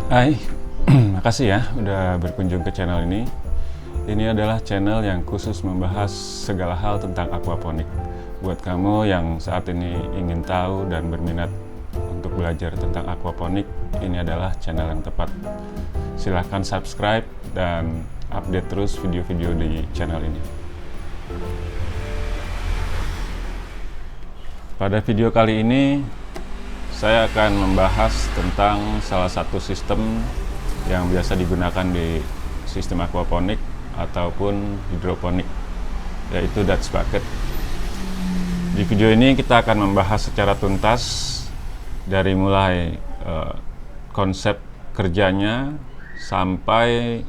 Hai, makasih ya udah berkunjung ke channel ini. Ini adalah channel yang khusus membahas segala hal tentang aquaponik. Buat kamu yang saat ini ingin tahu dan berminat untuk belajar tentang aquaponik, ini adalah channel yang tepat. Silahkan subscribe dan update terus video-video di channel ini. Pada video kali ini, saya akan membahas tentang salah satu sistem yang biasa digunakan di sistem aquaponik ataupun hidroponik, yaitu Dutch bucket. Di video ini kita akan membahas secara tuntas dari mulai konsep kerjanya sampai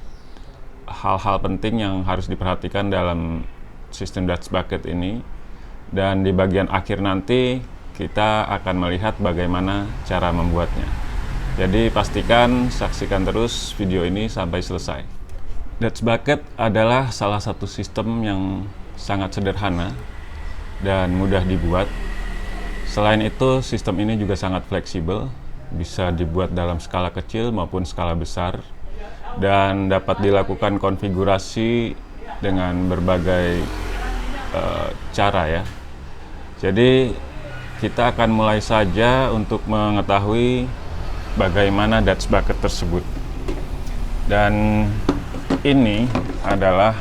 hal-hal penting yang harus diperhatikan dalam sistem Dutch bucket ini, dan di bagian akhir nanti kita akan melihat bagaimana cara membuatnya. Jadi pastikan saksikan terus video ini sampai selesai. Dutch bucket adalah salah satu sistem yang sangat sederhana dan mudah dibuat. Selain itu, sistem ini juga sangat fleksibel, bisa dibuat dalam skala kecil maupun skala besar, dan dapat dilakukan konfigurasi dengan berbagai cara ya. Jadi kita akan mulai saja untuk mengetahui bagaimana Dutch bucket tersebut. Dan ini adalah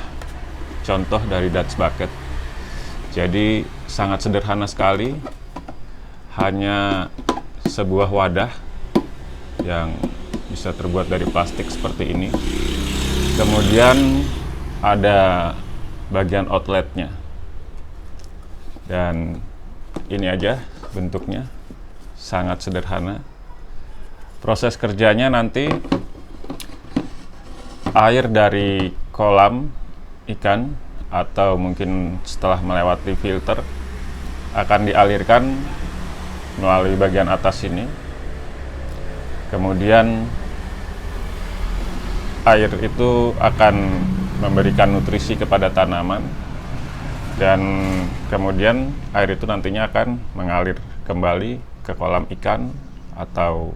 contoh dari Dutch bucket. Jadi sangat sederhana sekali, hanya sebuah wadah yang bisa terbuat dari plastik seperti ini. Kemudian ada bagian outletnya. Dan ini aja bentuknya, sangat sederhana. Proses kerjanya nanti air dari kolam ikan atau mungkin setelah melewati filter akan dialirkan melalui bagian atas ini. Kemudian air itu akan memberikan nutrisi kepada tanaman, dan kemudian air itu nantinya akan mengalir kembali ke kolam ikan atau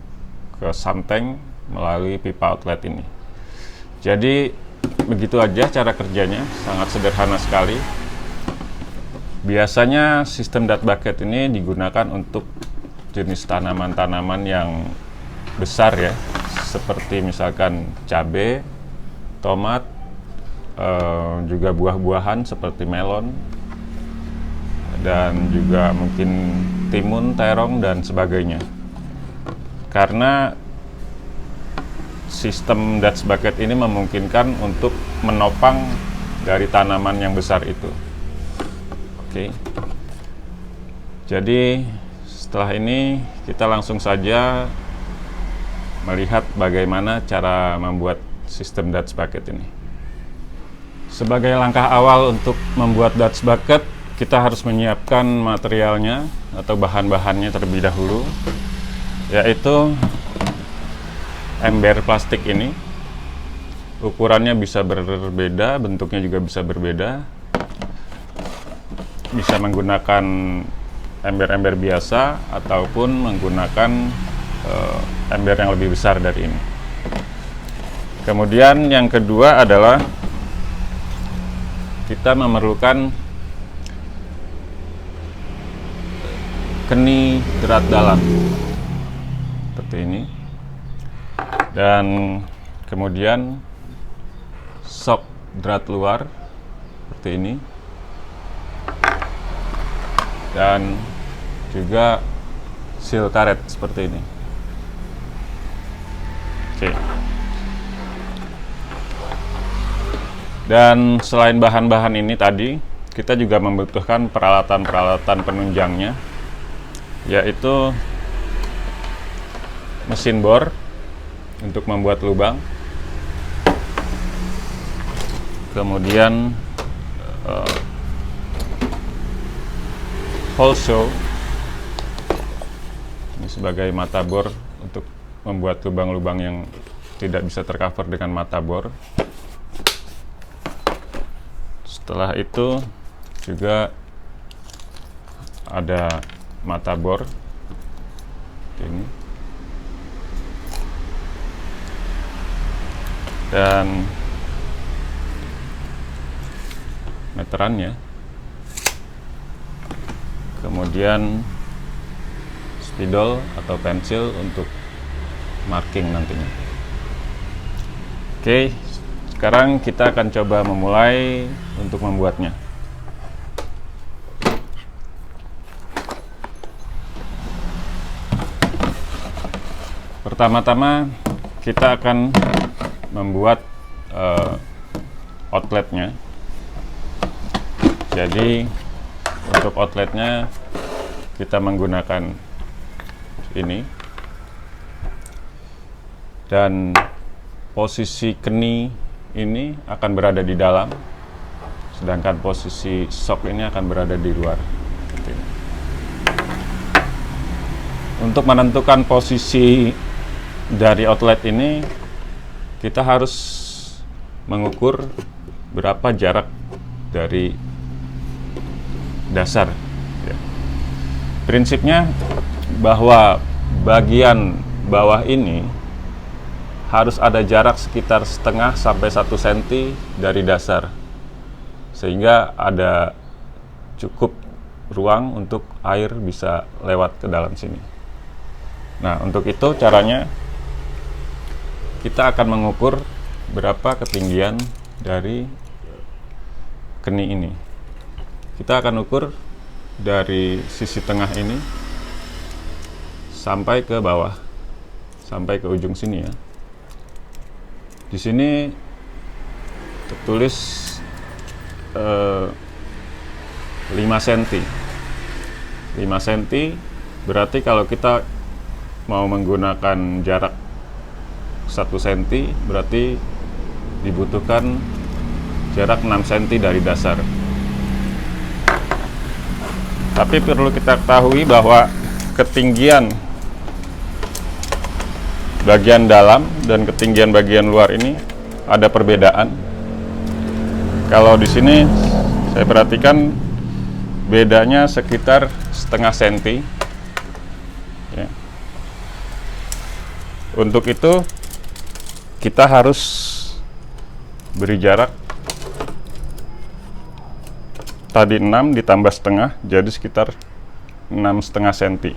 ke santeng melalui pipa outlet ini. Jadi begitu aja cara kerjanya, sangat sederhana sekali. Biasanya sistem Dutch bucket ini digunakan untuk jenis tanaman-tanaman yang besar ya, seperti misalkan cabai, tomat, juga buah-buahan seperti melon, dan juga mungkin timun, terong, dan sebagainya. Karena sistem Dutch bucket ini memungkinkan untuk menopang dari tanaman yang besar itu. Oke. Jadi setelah ini kita langsung saja melihat bagaimana cara membuat sistem Dutch bucket ini. Sebagai langkah awal untuk membuat Dutch bucket, kita harus menyiapkan materialnya atau bahan-bahannya terlebih dahulu, yaitu ember plastik ini. Ukurannya bisa berbeda, bentuknya juga bisa berbeda. Bisa menggunakan ember-ember biasa ataupun menggunakan ember yang lebih besar dari ini. Kemudian yang kedua adalah kita memerlukan keni drat dalam seperti ini, dan kemudian sok drat luar seperti ini, dan juga seal karet seperti ini. Oke. Dan selain bahan-bahan ini tadi, kita juga membutuhkan peralatan-peralatan penunjangnya, yaitu mesin bor untuk membuat lubang, kemudian hole saw ini sebagai mata bor untuk membuat lubang-lubang yang tidak bisa tercover dengan mata bor. Setelah itu juga ada mata bor ini, dan meterannya, kemudian spidol atau pensil untuk marking nantinya. Oke, sekarang kita akan coba memulai untuk membuatnya. Pertama-tama kita akan membuat outletnya. Jadi untuk outletnya kita menggunakan ini, dan posisi keni ini akan berada di dalam, sedangkan posisi shock ini akan berada di luar. Untuk menentukan posisi dari outlet ini, kita harus mengukur berapa jarak dari dasar. Prinsipnya bahwa bagian bawah ini harus ada jarak sekitar setengah sampai 1 cm dari dasar, sehingga ada cukup ruang untuk air bisa lewat ke dalam sini. Nah, untuk itu caranya kita akan mengukur berapa ketinggian dari keni ini. Kita akan ukur dari sisi tengah ini sampai ke bawah, sampai ke ujung sini ya. Di sini tertulis 5 cm. 5 cm berarti kalau kita mau menggunakan jarak 1 cm berarti dibutuhkan jarak 6 cm dari dasar. Tapi perlu kita ketahui bahwa ketinggian bagian dalam dan ketinggian bagian luar ini ada perbedaan. Kalau di sini saya perhatikan bedanya sekitar setengah senti. Ya. Untuk itu kita harus beri jarak tadi 6 ditambah setengah, jadi sekitar 6,5 cm.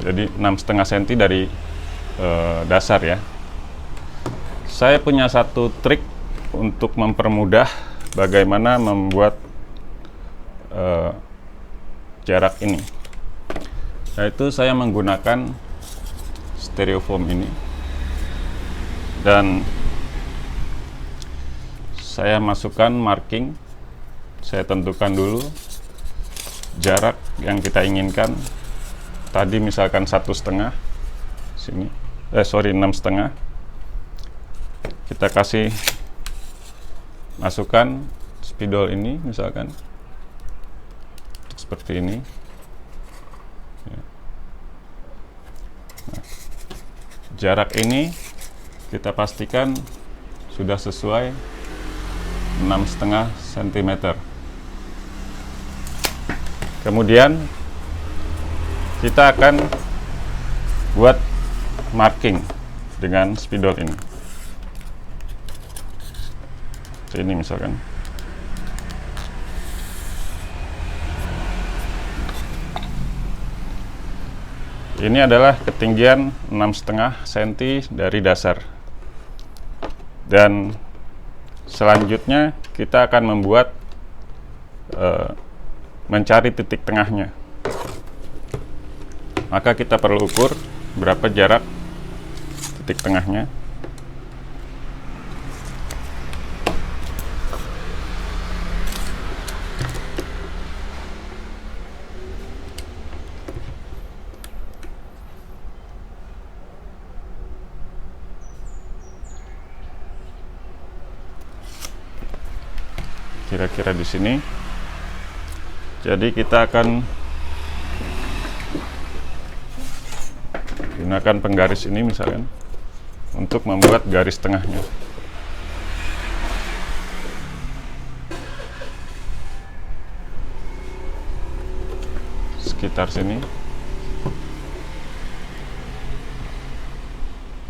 Jadi 6,5 cm dari dasar ya. Saya punya satu trik untuk mempermudah bagaimana membuat jarak ini, yaitu saya menggunakan styrofoam ini, dan saya masukkan marking. Saya tentukan dulu jarak yang kita inginkan. Tadi misalkan 1,5 sini, 6,5. Kita kasih masukkan spidol ini misalkan seperti ini. Nah, jarak ini kita pastikan sudah sesuai 6,5 cm. Kemudian kita akan buat marking dengan spidol ini. Ini misalkan. Ini adalah ketinggian 6,5 cm dari dasar. Dan selanjutnya kita akan membuat mencari titik tengahnya. Maka kita perlu ukur berapa jarak titik tengahnya. Kira-kira di sini. Jadi kita akan gunakan penggaris ini misalkan untuk membuat garis tengahnya. sekitar sini.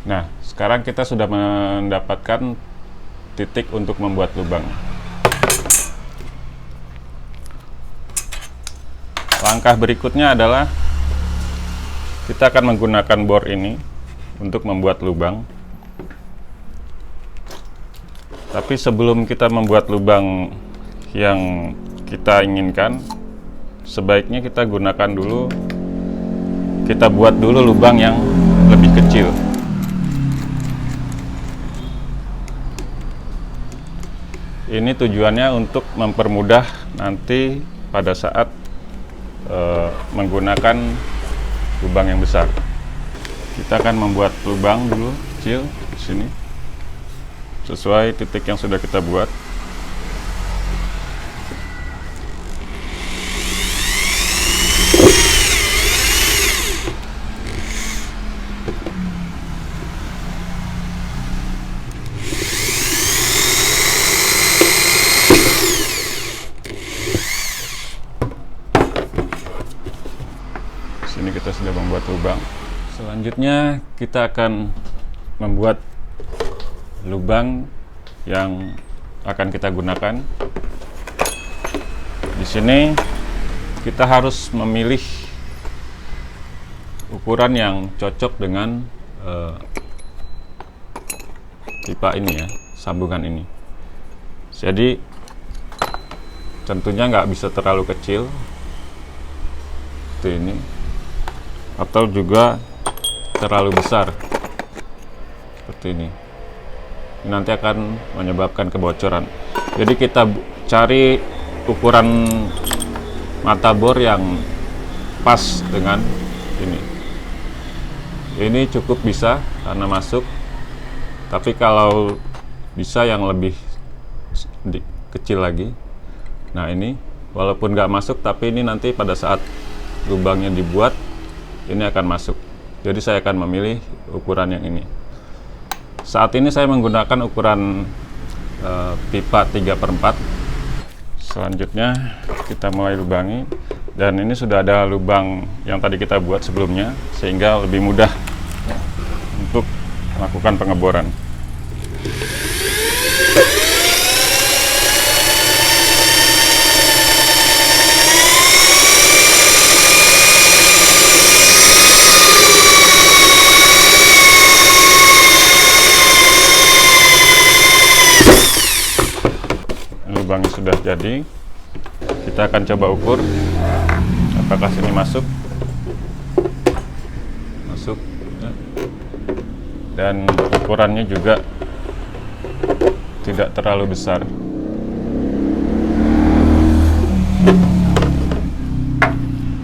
Nah, sekarang kita sudah mendapatkan titik untuk membuat lubang. Langkah berikutnya adalah kita akan menggunakan bor ini untuk membuat lubang. Tapi sebelum kita membuat lubang yang kita inginkan, sebaiknya kita gunakan dulu, kita buat dulu lubang yang lebih kecil. Ini tujuannya untuk mempermudah nanti pada saat menggunakan lubang yang besar. Kita akan membuat lubang dulu kecil di sini, sesuai titik yang sudah kita buat. Sini kita sudah membuat lubang. Selanjutnya kita akan membuat lubang yang akan kita gunakan. Di sini kita harus memilih ukuran yang cocok dengan pipa ini ya, sambungan ini. Jadi tentunya nggak bisa terlalu kecil seperti ini, atau juga terlalu besar seperti ini. Ini nanti akan menyebabkan kebocoran. Jadi kita cari ukuran mata bor yang pas dengan ini. Ini cukup bisa karena masuk, tapi kalau bisa yang lebih kecil lagi. Nah ini walaupun nggak masuk, tapi ini nanti pada saat lubangnya dibuat ini akan masuk. Jadi saya akan memilih ukuran yang ini. Saat ini saya menggunakan ukuran pipa 3/4. Selanjutnya kita mulai lubangi, dan ini sudah ada lubang yang tadi kita buat sebelumnya, sehingga lebih mudah untuk melakukan pengeboran. Lubangnya sudah jadi, kita akan coba ukur apakah sini masuk ya. Dan ukurannya juga tidak terlalu besar.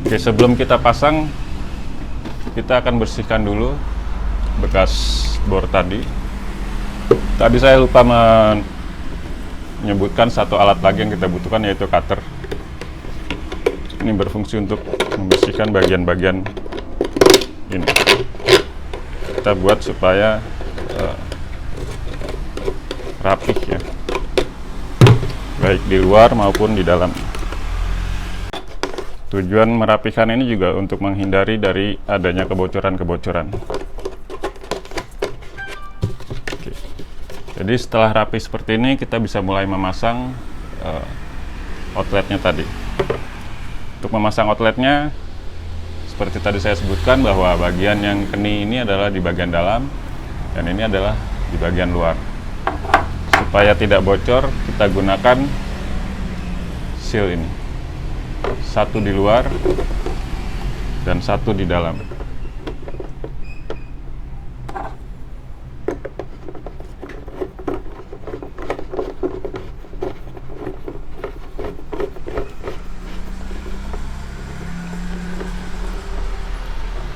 Oke, sebelum kita pasang, kita akan bersihkan dulu bekas bor tadi. Tadi saya lupa menyebutkan satu alat lagi yang kita butuhkan, yaitu cutter. Ini berfungsi untuk membersihkan bagian-bagian ini. Kita buat supaya rapih ya, baik di luar maupun di dalam. Tujuan merapikan ini juga untuk menghindari dari adanya kebocoran-kebocoran. Jadi setelah rapi seperti ini, kita bisa mulai memasang outletnya tadi. Untuk memasang outletnya, seperti tadi saya sebutkan bahwa bagian yang keni ini adalah di bagian dalam, dan ini adalah di bagian luar. Supaya tidak bocor, kita gunakan seal ini. Satu di luar dan satu di dalam.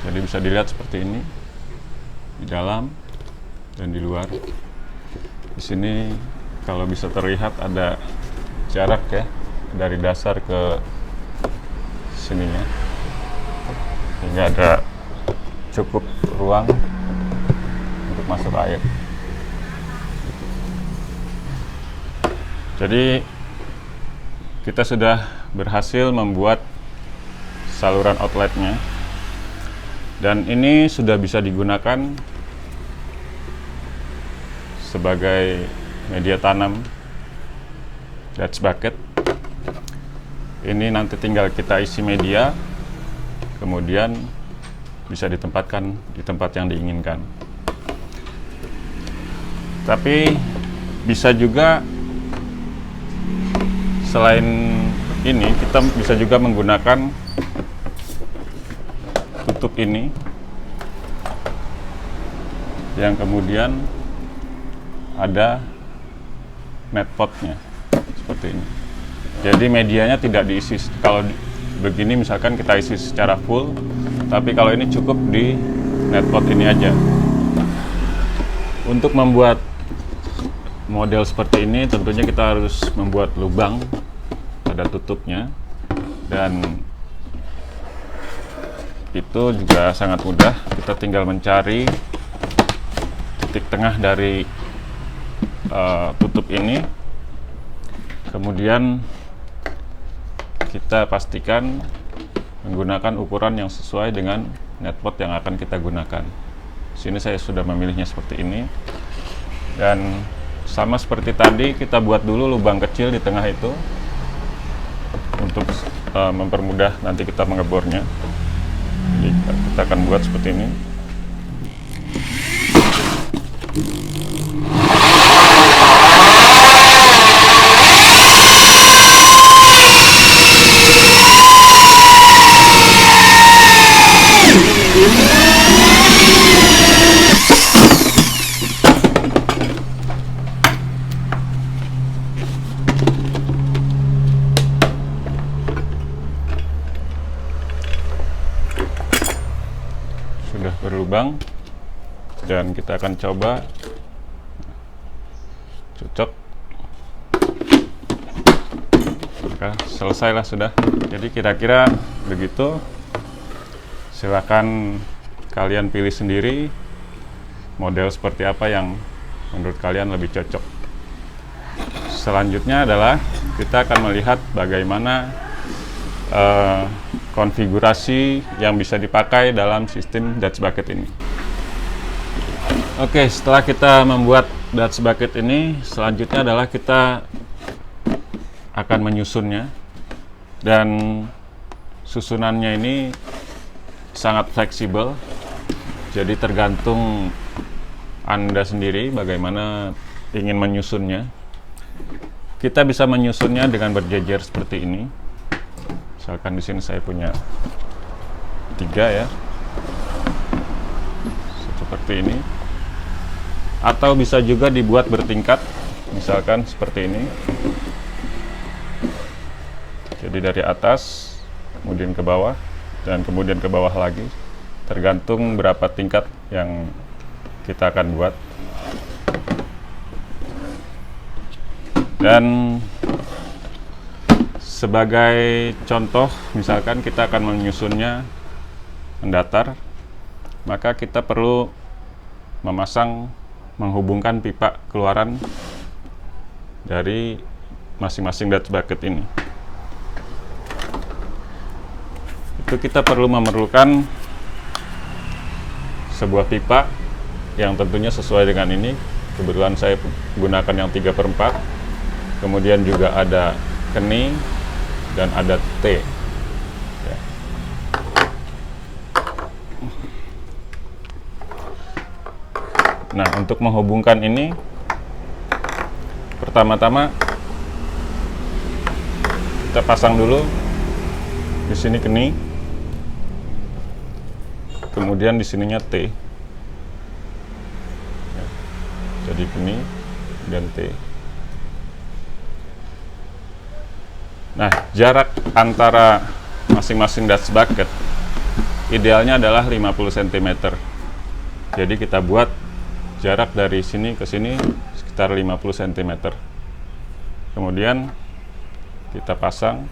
Jadi bisa dilihat seperti ini, di dalam dan di luar. Di sini kalau bisa terlihat ada jarak ya, dari dasar ke sininya, sehingga ada cukup ruang untuk masuk air. Jadi kita sudah berhasil membuat saluran outletnya. Dan ini sudah bisa digunakan sebagai media tanam Dutch bucket. Ini nanti tinggal kita isi media, kemudian bisa ditempatkan di tempat yang diinginkan. Tapi bisa juga selain ini, kita bisa juga menggunakan tutup ini yang kemudian ada net potnya seperti ini. Jadi medianya tidak diisi, kalau begini misalkan kita isi secara full, tapi kalau ini cukup di net pot ini aja. Untuk membuat model seperti ini tentunya kita harus membuat lubang pada tutupnya, dan itu juga sangat mudah. Kita tinggal mencari titik tengah dari tutup ini, kemudian kita pastikan menggunakan ukuran yang sesuai dengan net pot yang akan kita gunakan. Sini saya sudah memilihnya seperti ini, dan sama seperti tadi kita buat dulu lubang kecil di tengah itu untuk mempermudah nanti kita mengebornya. Jadi kita akan buat seperti ini. Sudah berlubang, dan kita akan coba cocok. Maka selesailah sudah. Jadi kira-kira begitu. Silakan kalian pilih sendiri model seperti apa yang menurut kalian lebih cocok. Selanjutnya adalah kita akan melihat bagaimana konfigurasi yang bisa dipakai dalam sistem Dutch bucket ini. Oke, setelah kita membuat Dutch bucket ini, selanjutnya adalah kita akan menyusunnya, dan susunannya ini sangat fleksibel, jadi tergantung Anda sendiri bagaimana ingin menyusunnya. Kita bisa menyusunnya dengan berjejer seperti ini. Misalkan di sini saya punya 3 ya, seperti ini. Atau bisa juga dibuat bertingkat, misalkan seperti ini. Jadi dari atas, kemudian ke bawah, dan kemudian ke bawah lagi. Tergantung berapa tingkat yang kita akan buat. Dan sebagai contoh, misalkan kita akan menyusunnya mendatar, maka kita perlu menghubungkan pipa keluaran dari masing-masing Dutch bucket ini. Itu kita perlu memerlukan sebuah pipa yang tentunya sesuai dengan ini. Kebetulan saya gunakan yang 3/4. Kemudian juga ada keni dan ada T. Ya. Nah, untuk menghubungkan ini, pertama-tama kita pasang dulu di sini keni, kemudian di sininya T. Ya. Jadi keni dan T. Nah, jarak antara masing-masing Dutch bucket idealnya adalah 50 cm. Jadi kita buat jarak dari sini ke sini sekitar 50 cm. Kemudian kita pasang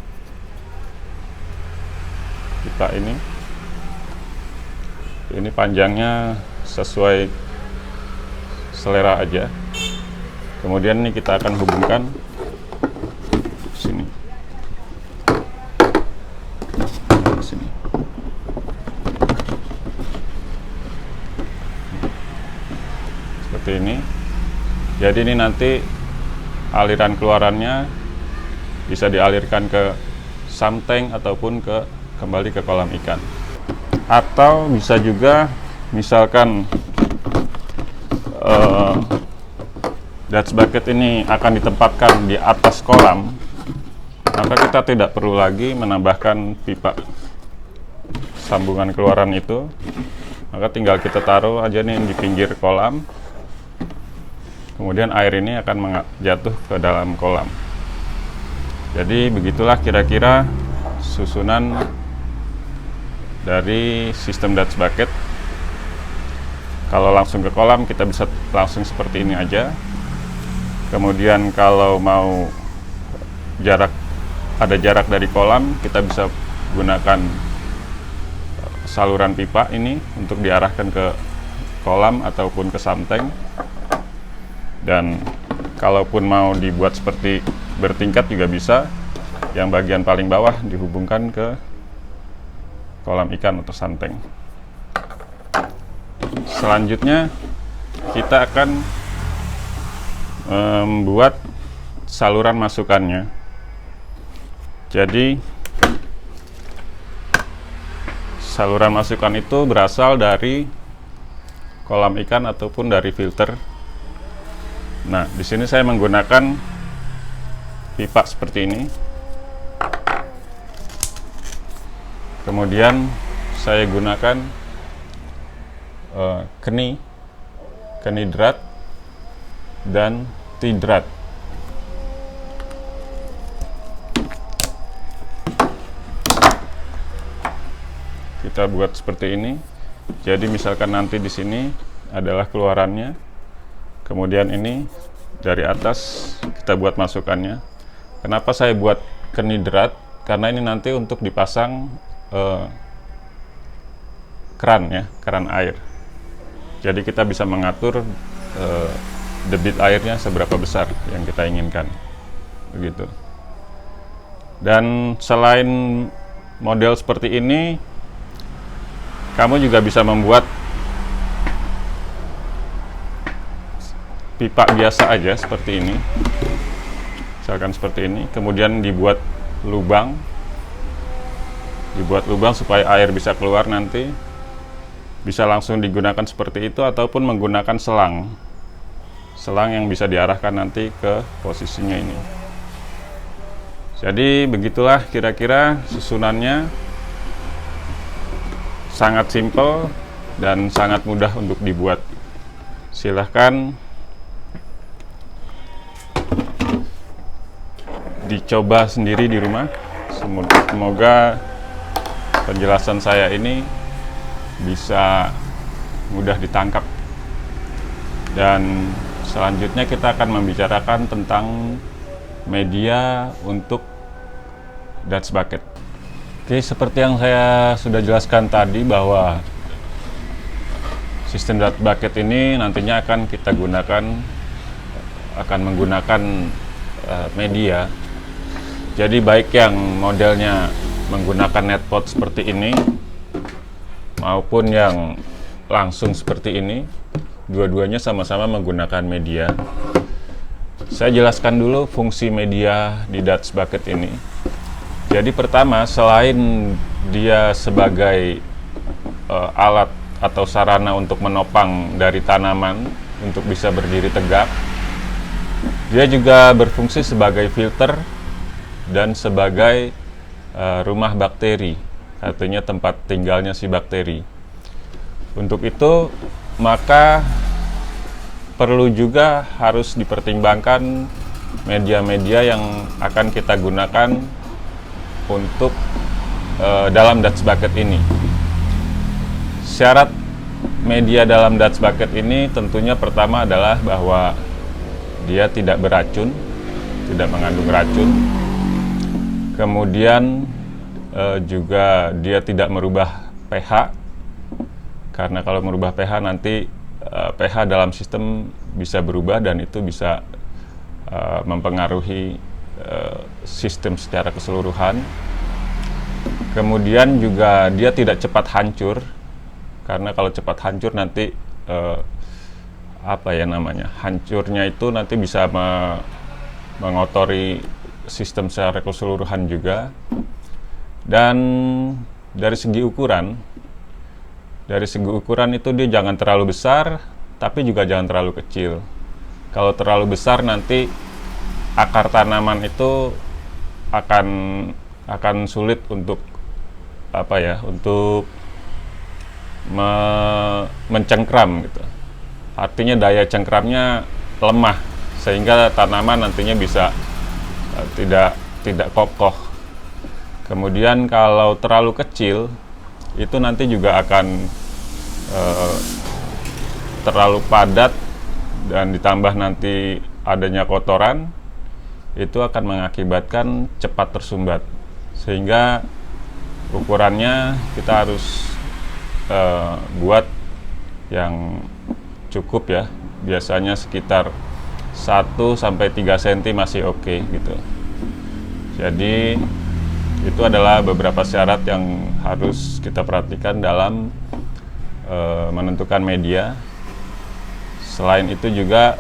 pipa ini. Ini panjangnya sesuai selera aja. Kemudian ini kita akan hubungkan sini. Sini. seperti ini. Jadi ini nanti aliran keluarannya bisa dialirkan ke sump tank ataupun kembali ke kolam ikan. Atau bisa juga misalkan Dutch bucket ini akan ditempatkan di atas kolam, maka kita tidak perlu lagi menambahkan pipa sambungan keluaran itu, maka tinggal kita taruh aja nih di pinggir kolam, kemudian air ini akan jatuh ke dalam kolam. Jadi begitulah kira-kira susunan dari sistem Dutch bucket. Kalau langsung ke kolam kita bisa langsung seperti ini aja. Kemudian kalau mau ada jarak dari kolam, kita bisa gunakan saluran pipa ini untuk diarahkan ke kolam ataupun ke sump tank. Dan kalaupun mau dibuat seperti bertingkat juga bisa, yang bagian paling bawah dihubungkan ke kolam ikan atau sump tank. Selanjutnya kita akan membuat saluran masukannya. Jadi saluran masukan itu berasal dari kolam ikan ataupun dari filter. Nah, di sini saya menggunakan pipa seperti ini. Kemudian saya gunakan keni drat dan T-drat. Kita buat seperti ini. Jadi misalkan nanti di sini adalah keluarannya, kemudian ini dari atas kita buat masukannya. Kenapa saya buat keni drat? Karena ini nanti untuk dipasang keran ya, keran air. Jadi kita bisa mengatur debit airnya seberapa besar yang kita inginkan, begitu. Dan selain model seperti ini, kamu juga bisa membuat pipa biasa aja seperti ini, misalkan seperti ini. Kemudian dibuat lubang supaya air bisa keluar nanti. Bisa langsung digunakan seperti itu ataupun menggunakan selang yang bisa diarahkan nanti ke posisinya ini. Jadi begitulah kira-kira susunannya. Sangat simple dan sangat mudah untuk dibuat. Silahkan dicoba sendiri di rumah. Semoga penjelasan saya ini bisa mudah ditangkap. Dan selanjutnya kita akan membicarakan tentang media untuk Dutch bucket. Oke, seperti yang saya sudah jelaskan tadi bahwa sistem Dutch bucket ini nantinya akan kita menggunakan media. Jadi baik yang modelnya menggunakan net pot seperti ini maupun yang langsung seperti ini, dua-duanya sama-sama menggunakan media. Saya jelaskan dulu fungsi media di Dutch bucket ini. Jadi pertama, selain dia sebagai alat atau sarana untuk menopang dari tanaman untuk bisa berdiri tegak, dia juga berfungsi sebagai filter dan sebagai rumah bakteri, artinya tempat tinggalnya si bakteri. Untuk itu maka perlu juga harus dipertimbangkan media-media yang akan kita gunakan untuk dalam Dutch bucket ini. Syarat media dalam Dutch bucket ini tentunya pertama adalah bahwa dia tidak beracun, tidak mengandung racun. Kemudian juga dia tidak merubah pH, karena kalau merubah pH nanti pH dalam sistem bisa berubah dan itu bisa mempengaruhi sistem secara keseluruhan. Kemudian juga dia tidak cepat hancur, karena kalau cepat hancur nanti apa ya namanya, hancurnya itu nanti bisa mengotori sistem secara keseluruhan juga. Dan dari segi ukuran itu dia jangan terlalu besar, tapi juga jangan terlalu kecil. Kalau terlalu besar nanti akar tanaman itu akan sulit untuk apa ya, untuk mencengkram gitu. Artinya daya cengkramnya lemah sehingga tanaman nantinya bisa tidak kokoh. Kemudian kalau terlalu kecil itu nanti juga akan terlalu padat, dan ditambah nanti adanya kotoran, itu akan mengakibatkan cepat tersumbat. Sehingga ukurannya kita harus buat yang cukup ya, biasanya sekitar 1-3 cm masih oke gitu. Jadi itu adalah beberapa syarat yang harus kita perhatikan dalam menentukan media. Selain itu juga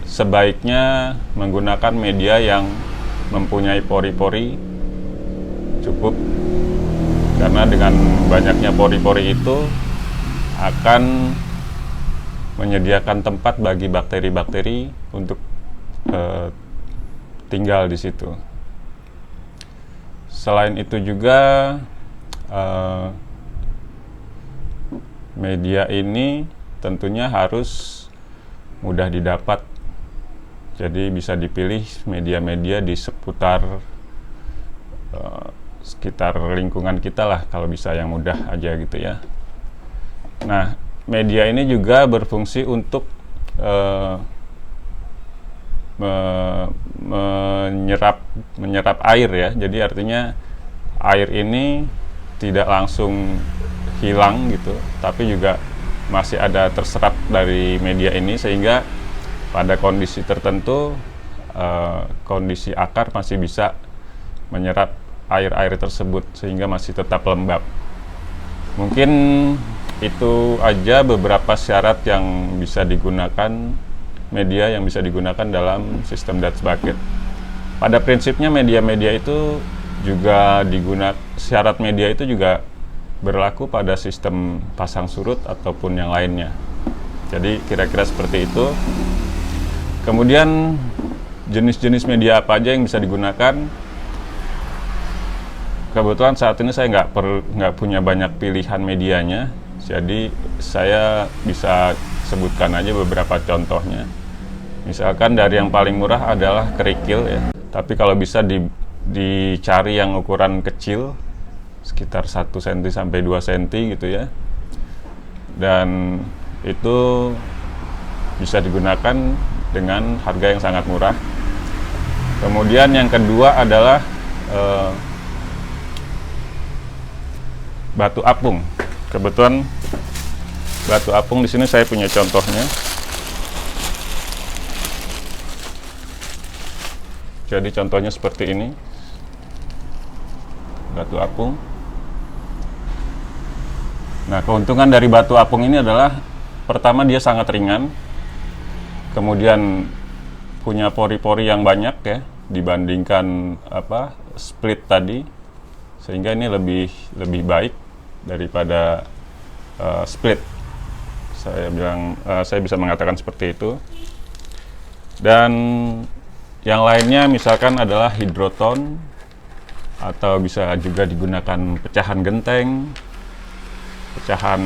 sebaiknya menggunakan media yang mempunyai pori-pori cukup, karena dengan banyaknya pori-pori itu akan menyediakan tempat bagi bakteri-bakteri untuk tinggal di situ. Selain itu juga media ini tentunya harus mudah didapat. Jadi bisa dipilih media-media di sekitar lingkungan kita lah, kalau bisa yang mudah aja gitu ya. Nah, media ini juga berfungsi untuk menyerap air ya. Jadi artinya air ini tidak langsung hilang gitu, tapi juga masih ada terserap dari media ini, sehingga pada kondisi tertentu kondisi akar masih bisa menyerap air-air tersebut sehingga masih tetap lembab. Mungkin itu aja beberapa syarat yang bisa digunakan, media yang bisa digunakan dalam sistem Dutch bucket. Pada prinsipnya media-media itu juga syarat media itu juga berlaku pada sistem pasang surut ataupun yang lainnya. Jadi kira-kira seperti itu. Kemudian jenis-jenis media apa aja yang bisa digunakan? Kebetulan saat ini saya nggak punya banyak pilihan medianya, jadi saya bisa sebutkan aja beberapa contohnya. Misalkan dari yang paling murah adalah kerikil ya, tapi kalau bisa dicari yang ukuran kecil, sekitar 1 cm sampai 2 cm gitu ya, dan itu bisa digunakan dengan harga yang sangat murah. Kemudian yang kedua adalah batu apung. Kebetulan batu apung di sini saya punya contohnya. Jadi contohnya seperti ini, batu apung. Nah, keuntungan dari batu apung ini adalah pertama dia sangat ringan, kemudian punya pori-pori yang banyak ya dibandingkan split tadi, sehingga ini lebih baik daripada split. Saya bisa mengatakan seperti itu. Dan yang lainnya misalkan adalah hidroton, atau bisa juga digunakan pecahan genteng, pecahan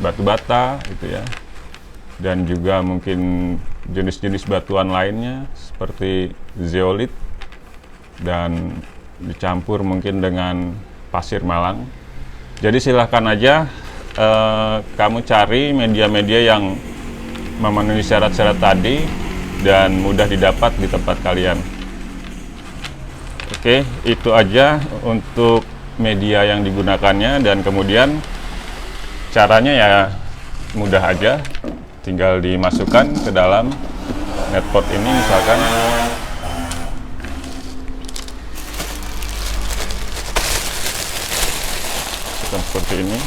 batu bata gitu ya, dan juga mungkin jenis-jenis batuan lainnya seperti zeolit, dan dicampur mungkin dengan pasir malang. Jadi silahkan aja kamu cari media-media yang memenuhi syarat-syarat tadi dan mudah didapat di tempat kalian. Oke, itu aja untuk media yang digunakannya, dan kemudian caranya ya mudah aja, tinggal dimasukkan ke dalam netpot ini misalkan. Seperti ini.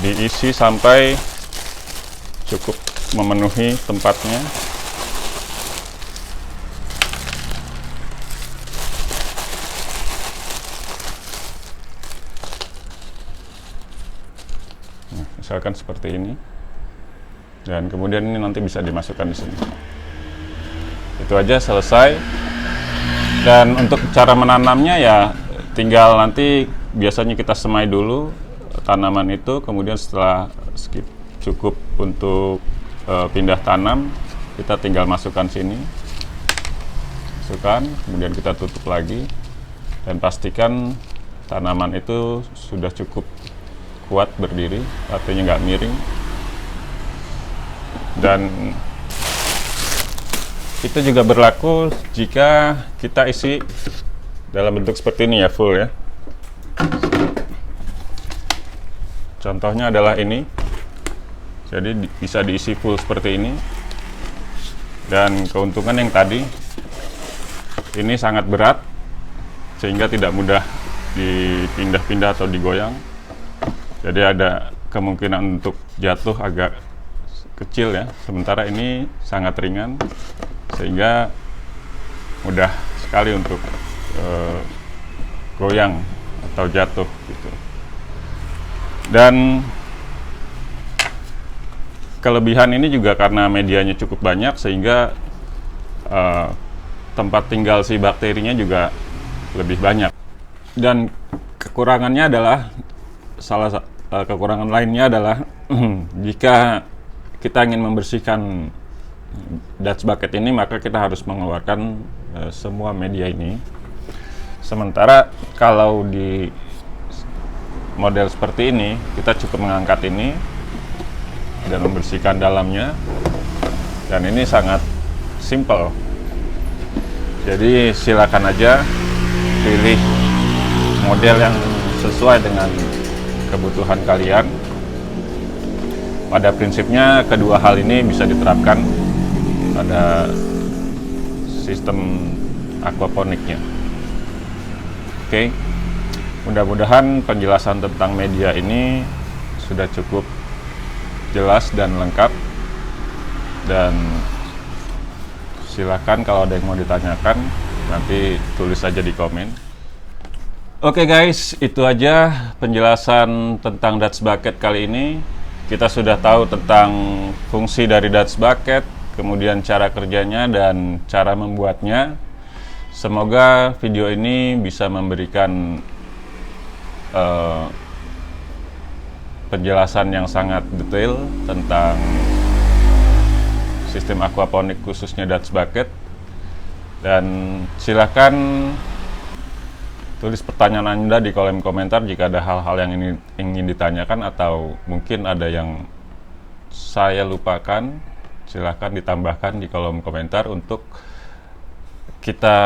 diisi sampai cukup memenuhi tempatnya. Nah, misalkan seperti ini, dan kemudian ini nanti bisa dimasukkan di sini. Itu aja, selesai. Dan untuk cara menanamnya ya tinggal nanti biasanya kita semai dulu tanaman itu, kemudian setelah cukup untuk pindah tanam, kita tinggal masukkan sini, masukkan, kemudian kita tutup lagi, dan pastikan tanaman itu sudah cukup kuat berdiri, artinya nggak miring. Dan itu juga berlaku jika kita isi dalam bentuk seperti ini ya, full ya. Contohnya adalah ini, jadi bisa diisi full seperti ini. Dan keuntungan yang tadi, ini sangat berat sehingga tidak mudah dipindah-pindah atau digoyang. Jadi ada kemungkinan untuk jatuh agak kecil ya. Sementara ini sangat ringan sehingga mudah sekali untuk goyang atau jatuh gitu. Dan kelebihan ini juga karena medianya cukup banyak sehingga tempat tinggal si bakterinya juga lebih banyak. Dan kekurangannya adalah kekurangan lainnya adalah jika kita ingin membersihkan Dutch bucket ini, maka kita harus mengeluarkan semua media ini. Sementara kalau di model seperti ini, kita cukup mengangkat ini dan membersihkan dalamnya, dan ini sangat simple. Jadi silakan aja pilih model yang sesuai dengan kebutuhan kalian. Pada prinsipnya kedua hal ini bisa diterapkan pada sistem aquaponiknya. Oke, mudah-mudahan penjelasan tentang media ini sudah cukup jelas dan lengkap. Dan silakan kalau ada yang mau ditanyakan, nanti tulis saja di komen. Oke guys, itu aja penjelasan tentang Dutch bucket kali ini. Kita sudah tahu tentang fungsi dari Dutch bucket, kemudian cara kerjanya dan cara membuatnya. Semoga video ini bisa memberikan penjelasan yang sangat detail tentang sistem aquaponik khususnya Dutch bucket. Dan silakan tulis pertanyaan Anda di kolom komentar jika ada hal-hal yang ingin ditanyakan atau mungkin ada yang saya lupakan. Silakan ditambahkan di kolom komentar untuk kita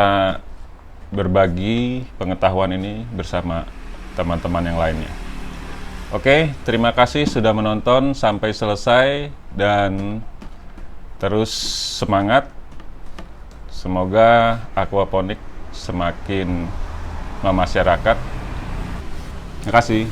berbagi pengetahuan ini bersama teman-teman yang lainnya. Oke, terima kasih sudah menonton sampai selesai dan terus semangat. Semoga aquaponik semakin memasyarakat. Terima kasih.